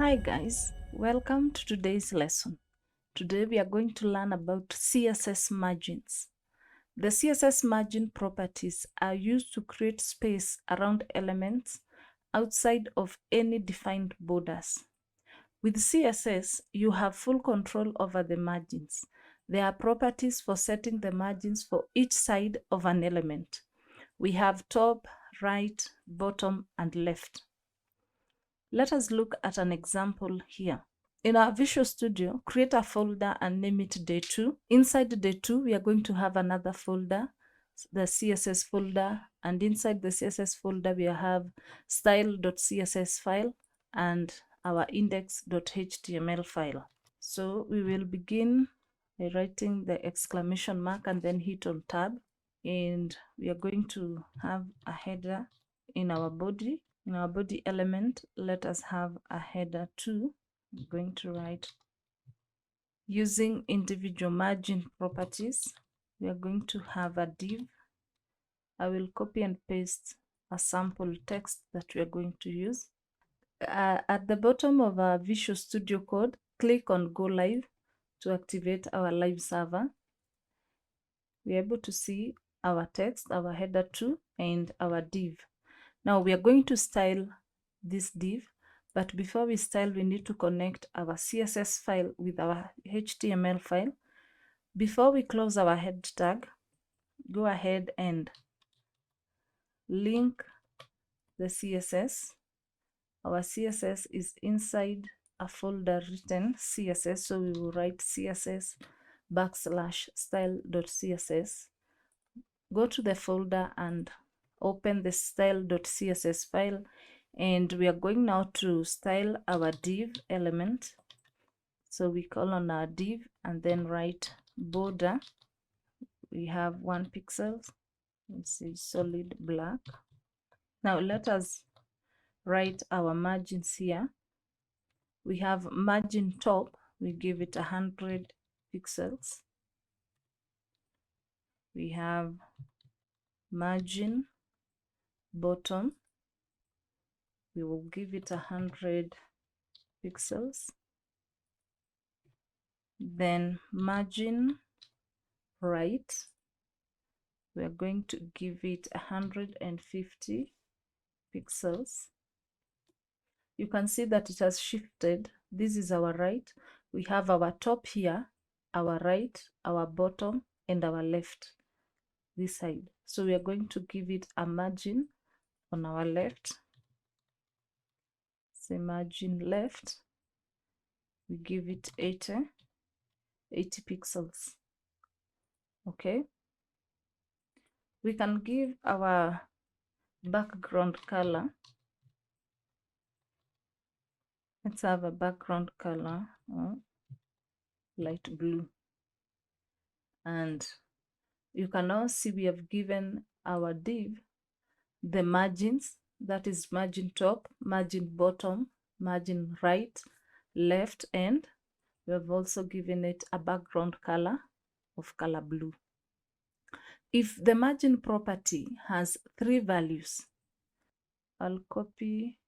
Hi guys, welcome to today's lesson. Today we are going to learn about CSS margins. The CSS margin properties are used to create space around elements outside of any defined borders. With CSS, you have full control over the margins. There are properties for setting the margins for each side of an element. We have top, right, bottom, and left. Let us look at an example here. In our Visual Studio, create a folder and name it Day2. Inside Day2, we are going to have another folder, the CSS folder, and inside the CSS folder, we have style.css file and our index.html file. So we will begin by writing the exclamation mark and then hit on tab. And we are going to have a header in our body. In our body element, let us have a header too. I'm going to write using individual margin properties. We are going to have a div. I will copy and paste a sample text that we are going to use. At the bottom of our Visual Studio Code, click on Go Live to activate our live server. We are able to see our text, our header 2, and our div. Now we are going to style this div, but before we style, we need to connect our CSS file with our HTML file. Before we close our head tag, go ahead and link the CSS. Our CSS is inside a folder written CSS, so we will write CSS /style.css. Go to the folder and open the style.css file, and we are going now to style our div element. So we call on our div and then write border. We have 1 pixel. This is solid black. Now let us write our margins here. We have margin top, we give it 100 pixels. We have margin bottom, we will give it 100 pixels. Then margin right, we are going to give it 150 pixels. You can see that it has shifted. This is our right. We have our top here, our right, our bottom, and our left, this side. So we are going to give it a margin on our left. Say margin left, we give it 80 pixels. Okay, we can give our background color. Let's have a background color light blue, and you can now see we have given our div the margins, that is margin top, margin bottom, margin right, left, and we have also given it a background color of color blue. If the margin property has 3 values, I will copy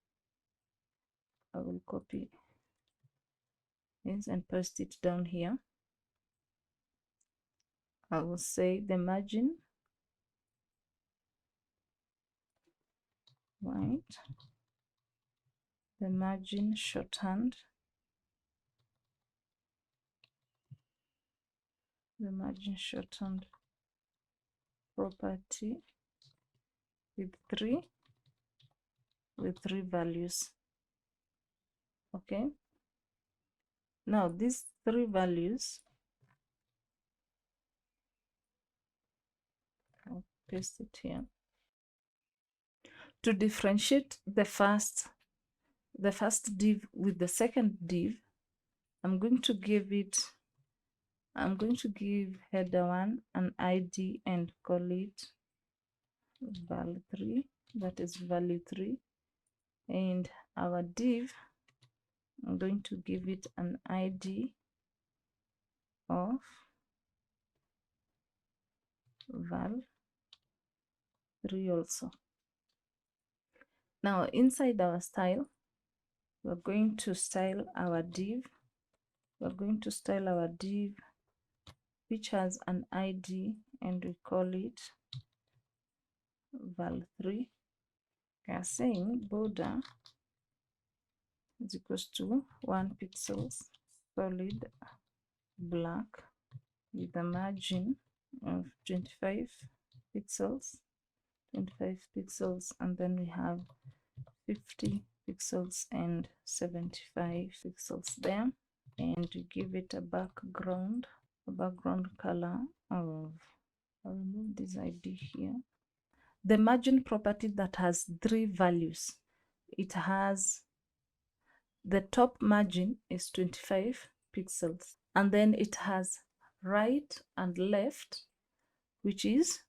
this and paste it down here. I will say the margin right, the margin shorthand, the margin shorthand property with three values. Okay, now these 3 values, I'll paste it here. To differentiate the first div with the second div, I'm going to give header 1 an ID and call it val3, that is value 3, and our div, I'm going to give it an ID of val3 also. Now inside our style, We're going to style our div. We're going to style our div which has an ID, and we call it val3. We are saying border is equals to 1 pixels solid black with a margin of 25 pixels, and then we have 50 pixels and 75 pixels there, and we give it a background color of, I'll remove this ID here. The margin property that has 3 values. It has, the top margin is 25 pixels, and then it has right and left, which is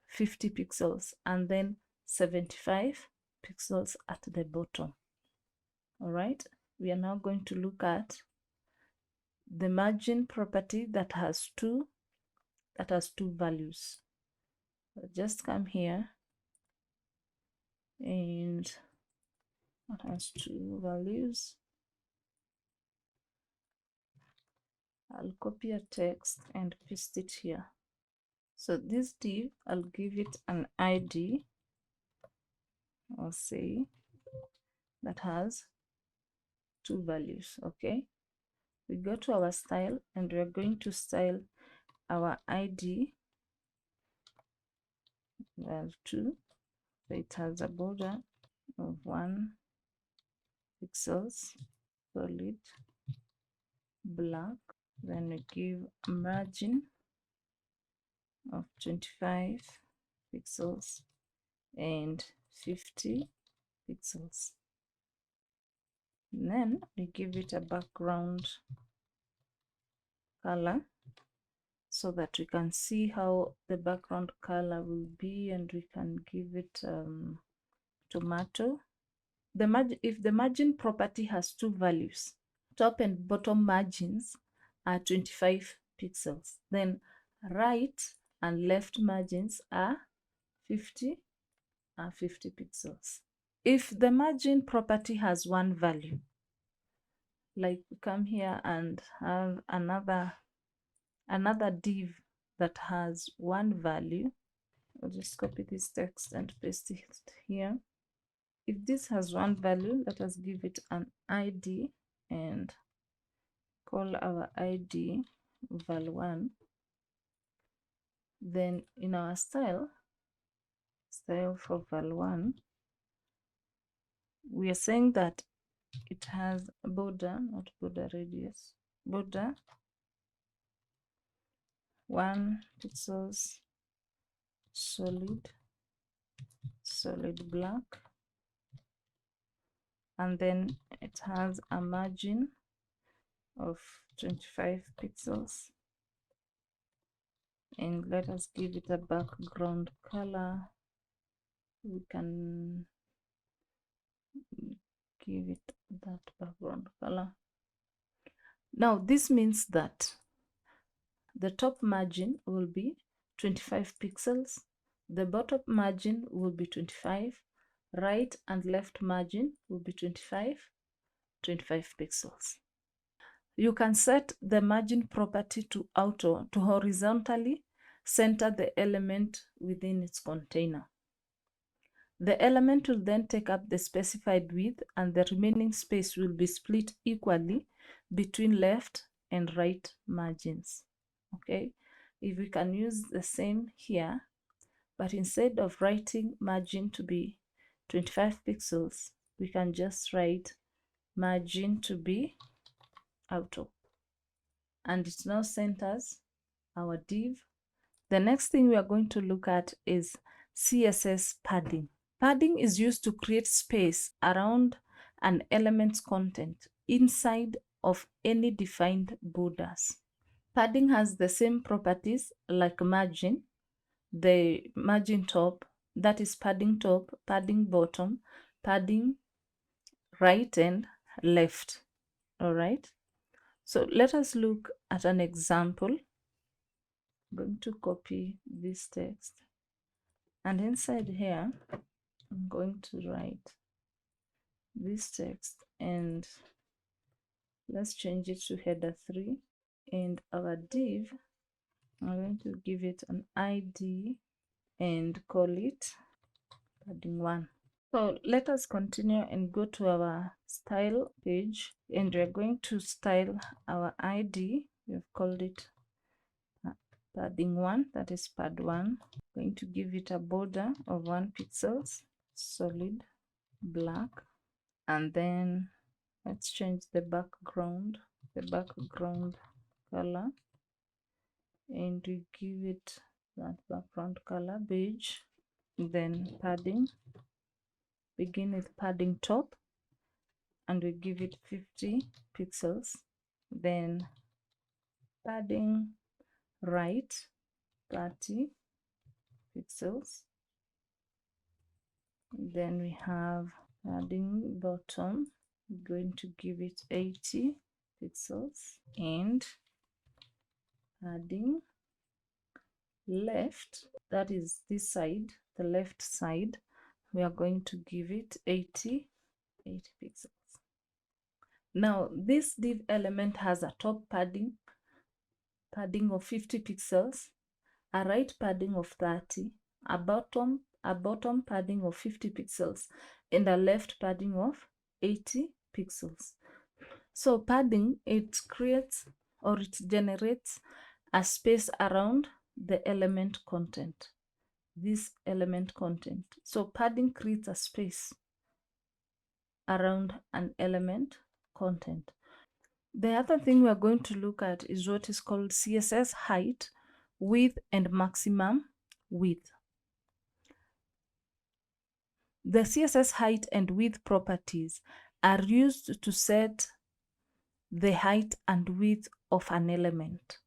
50 pixels, and then 75 pixels at the bottom. All right, we are now going to look at the margin property that has two values. I'll just come here, and it has 2 values. I'll copy a text and paste it here. So this div, I'll give it an ID, I'll say, that has 2 values. Okay, we go to our style, and we're going to style our ID val2. So it has a border of 1 pixels solid black, then we give a margin of 25 pixels and 50 pixels. And then we give it a background color so that we can see how the background color will be, and we can give it tomato. If the margin property has 2 values, top and bottom margins are 25 pixels, then right and left margins are 50 pixels. If the margin property has 1 value, like we come here and have another div that has 1 value, I'll just copy this text and paste it here. If this has 1 value, let us give it an ID and call our ID val1. Then in our style for val1, we are saying that it has a border, not border radius, border 1 pixels solid black, and then it has a margin of 25 pixels, and let us give it a background color. We can give it that background color. Now this means that the top margin will be 25 pixels, the bottom margin will be 25, right and left margin will be 25 pixels. You can set the margin property to auto, to horizontally center the element within its container. The element will then take up the specified width, and the remaining space will be split equally between left and right margins. Okay, if we can use the same here, but instead of writing margin to be 25 pixels, we can just write margin to be auto, and it now centers our div. The next thing we are going to look at is CSS padding. Padding is used to create space around an element's content inside of any defined borders. Padding has the same properties like margin. The margin top, that is padding top, padding bottom, padding right and left. All right, so let us look at an example. I'm going to copy this text, and inside here I'm going to write this text and let's change it to header 3. And our div, I'm going to give it an ID and call it padding 1. So let us continue and go to our style page, and we're going to style our ID. We've called it padding 1, that is pad 1. Going to give it a border of 1 pixels, solid black, and then let's change the background color, and we give it that background color beige. Then padding, begin with padding top, and we give it 50 pixels. Then padding right, 30 pixels. Then we have padding bottom, we're going to give it 80 pixels, and padding left, that is this side, the left side, we are going to give it 80 pixels. Now this div element has a top padding of 50 pixels, a right padding of 30, a bottom padding of 50 pixels, and a left padding of 80 pixels. So padding, it creates or it generates a space around the element content, this element content. So padding creates a space around an element content. The other thing we are going to look at is what is called CSS height, width, and maximum width. The CSS height and width properties are used to set the height and width of an element.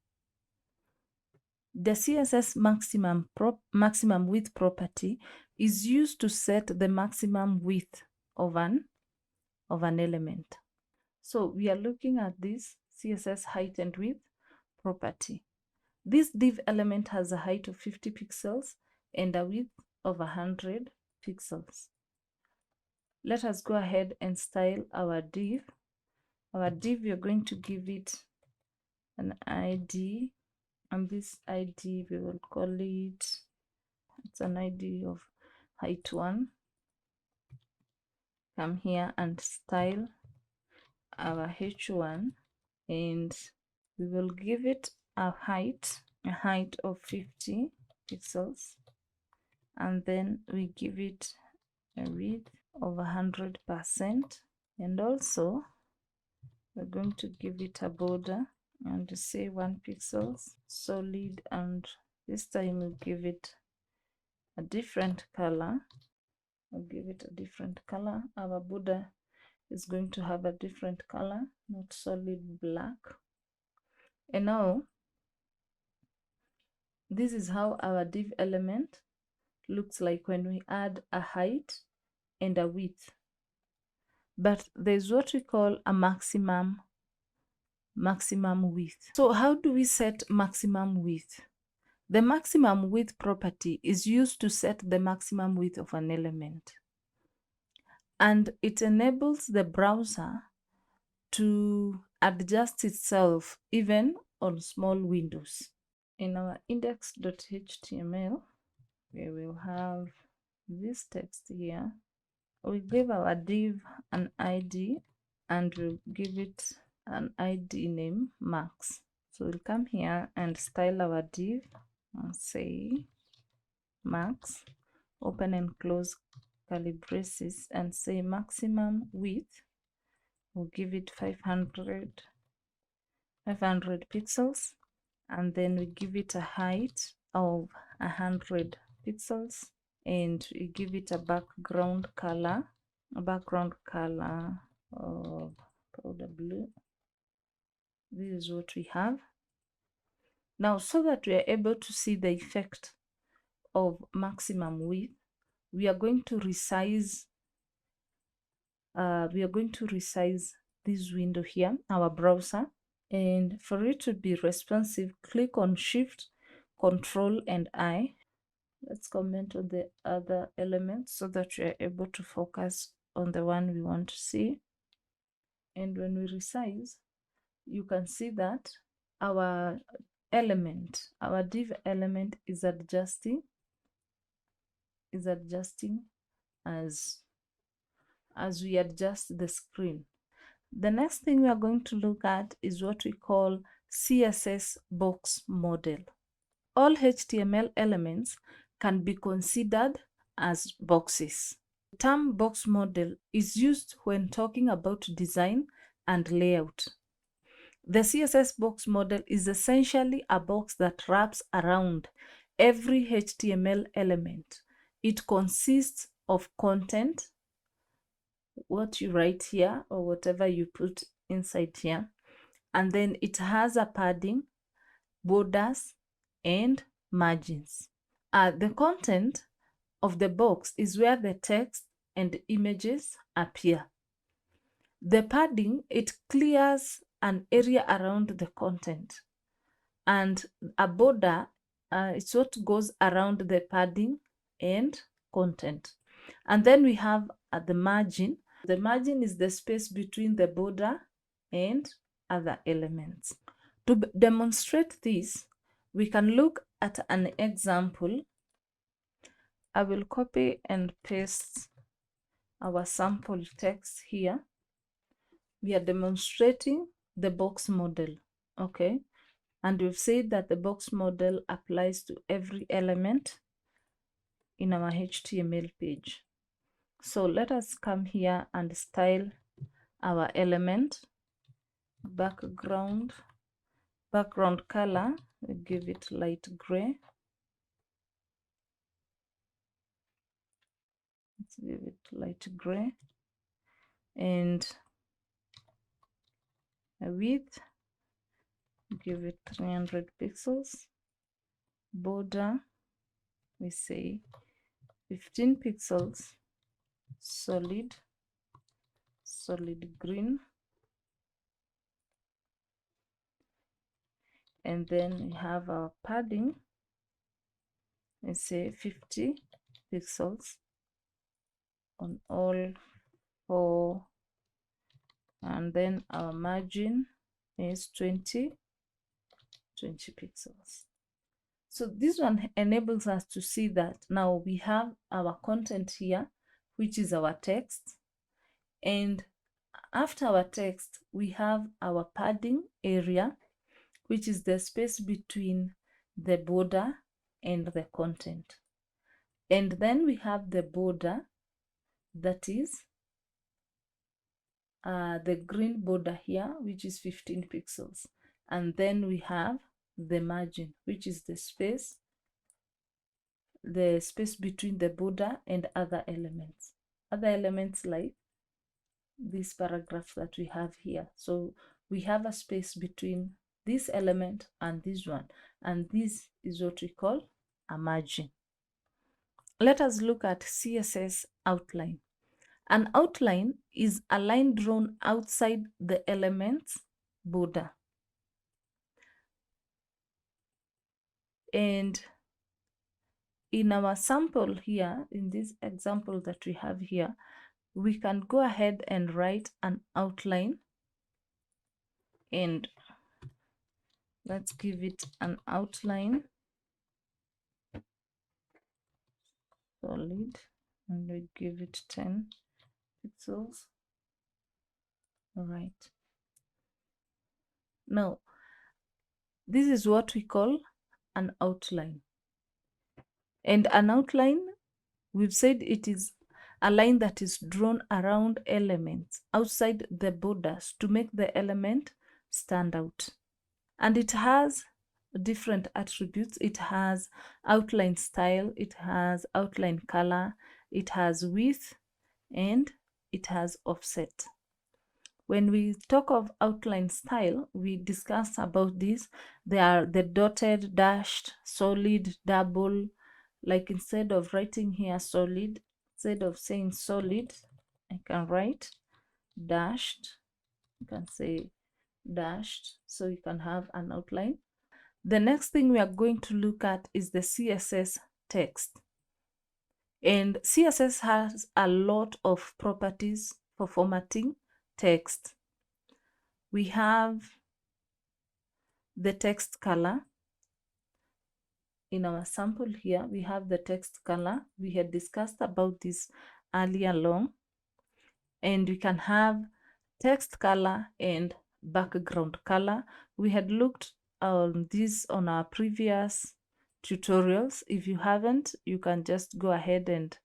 The CSS maximum width property is used to set the maximum width of an element. So we are looking at this CSS height and width property. This div element has a height of 50 pixels and a width of 100 pixels. Let us go ahead and style our div. Our div, we are going to give it an ID, and this ID we will call it's an ID of height 1. Come here and style our h1, and we will give it a height of 50 pixels, and then we give it a width of 100%, and also we're going to give it a border and say 1 pixels solid, and this time we'll give it a different color. I'll give it a different color. Our border is going to have a different color, not solid black. And now this is how our div element looks like when we add a height and a width. But there's what we call a maximum width. So how do we set maximum width? The maximum width property is used to set the maximum width of an element, and it enables the browser to adjust itself even on small windows. In our index.html, we will have this text here. We give our div an ID, and we'll give it an ID name max. So we'll come here and style our div and say max, open and close curly braces, and say maximum width. We'll give it 500 pixels, and then we give it a height of 100 pixels, and we give it a background color of powder blue. This is what we have now. So that we are able to see the effect of maximum width, we are going to resize this window here, our browser, and for it to be responsive, click on Shift, Control, and I. Let's comment on the other elements so that we are able to focus on the one we want to see. And when we resize, you can see that our element, our div element is adjusting as we adjust the screen. The next thing we are going to look at is what we call CSS box model. All HTML elements can be considered as boxes. The term box model is used when talking about design and layout. The CSS box model is essentially a box that wraps around every HTML element. It consists of content, what you write here or whatever you put inside here, and then it has a padding, borders, and margins. The content of the box is where the text and images appear. The padding, it clears an area around the content, and a border, it's what goes around the padding and content. And then we have the margin. The margin is the space between the border and other elements. To demonstrate this, we can look at an example. I will copy and paste our sample text here. We are demonstrating the box model, okay? And we've said that the box model applies to every element in our HTML page. So let us come here and style our element. Background color, we give it light gray. Let's give it light gray. And a width, give it 300 pixels. Border, we say 15 pixels. Solid green. And then we have our padding, we say 50 pixels on all four, and then our margin is 20 pixels. So this one enables us to see that now we have our content here, which is our text, and after our text we have our padding area, which is the space between the border and the content. And then we have the border, that is the green border here, which is 15 pixels. And then we have the margin, which is the space between the border and other elements. Other elements like this paragraph that we have here. So we have a space between this element and this one, and this is what we call a margin. Let us look at CSS outline. An outline is a line drawn outside the element's border. And in our sample here, in this example that we have here, we can go ahead and write an outline, and let's give it an outline solid, and we give it 10 pixels. All right. Now, this is what we call an outline. And an outline, we've said it is a line that is drawn around elements outside the borders to make the element stand out. And it has different attributes. It has outline style, it has outline color, it has width, and it has offset. When we talk of outline style, we discussed about this. They are the dotted, dashed, solid, double. Like instead of writing here solid, instead of saying solid, I can write dashed. You can say dashed, so you can have an outline. The next thing we are going to look at is the CSS text. And CSS has a lot of properties for formatting text. We have the text color. In our sample here, we have the text color. We had discussed about this earlier along. And we can have text color and background color. We had looked on this on our previous tutorials. If you haven't, you can just go ahead and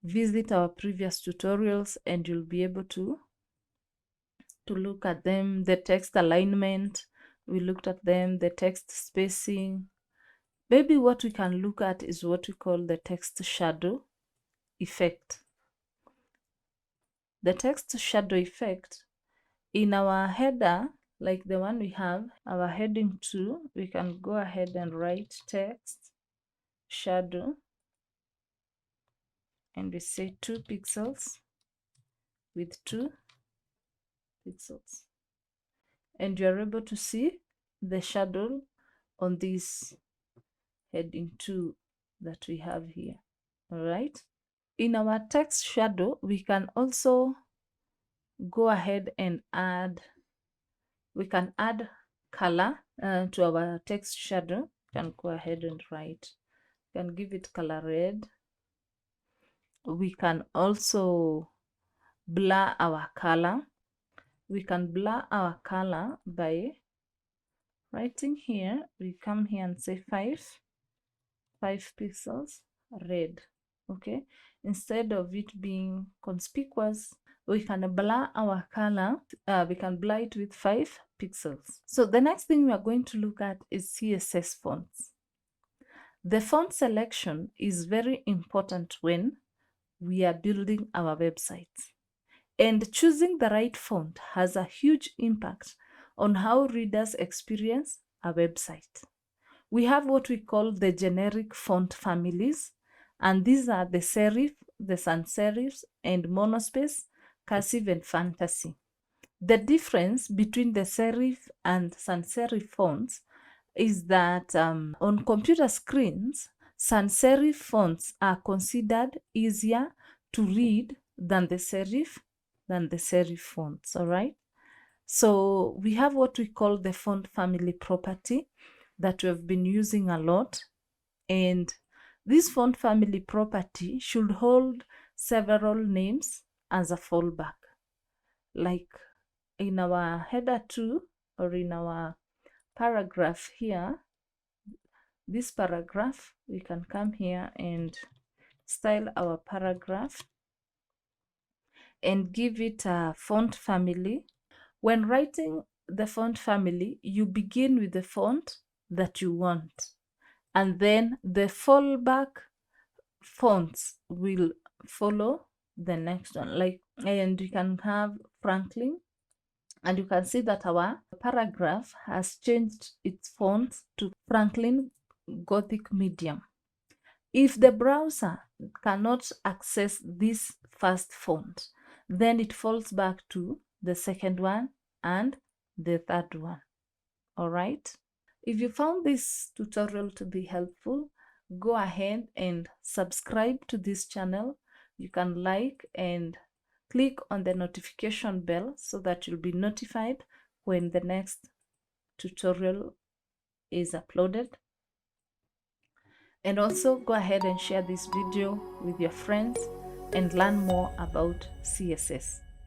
visit our previous tutorials and you'll be able to look at them. The text alignment, we looked at them, the text spacing. Maybe what we can look at is what we call the text shadow effect. The text shadow effect in our header, like the one we have, our heading 2, we can go ahead and write text shadow and we say 2 pixels with 2 pixels. And you're able to see the shadow on this heading 2 that we have here. All right. In our text shadow, we can also go ahead and add color to our text shadow. We can go ahead and write, we can give it color red. We can also blur our color. We can blur our color by writing here. We come here and say 5 pixels red. Okay, instead of it being conspicuous, we can blur our color. We can blur it with 5 pixels. So the next thing we are going to look at is CSS fonts. The font selection is very important when we are building our websites. And choosing the right font has a huge impact on how readers experience a website. We have what we call the generic font families, and these are the serif, the sans serifs, and monospace, cursive, and fantasy. The difference between the serif and sans serif fonts is that on computer screens, sans serif fonts are considered easier to read than the serif fonts. All right. So we have what we call the font family property that we have been using a lot. And this font family property should hold several names as a fallback. Like in our header 2 or in our paragraph here, this paragraph, we can come here and style our paragraph and give it a font family. When writing the font family, you begin with the font that you want, and then the fallback fonts will follow the next one. Like, and you can have Franklin, and you can see that our paragraph has changed its font to Franklin Gothic Medium. If the browser cannot access this first font, then it falls back to the second one and the third one. All right. If you found this tutorial to be helpful, go ahead and subscribe to this channel. You can like and click on the notification bell so that you'll be notified when the next tutorial is uploaded. And also go ahead and share this video with your friends and learn more about CSS.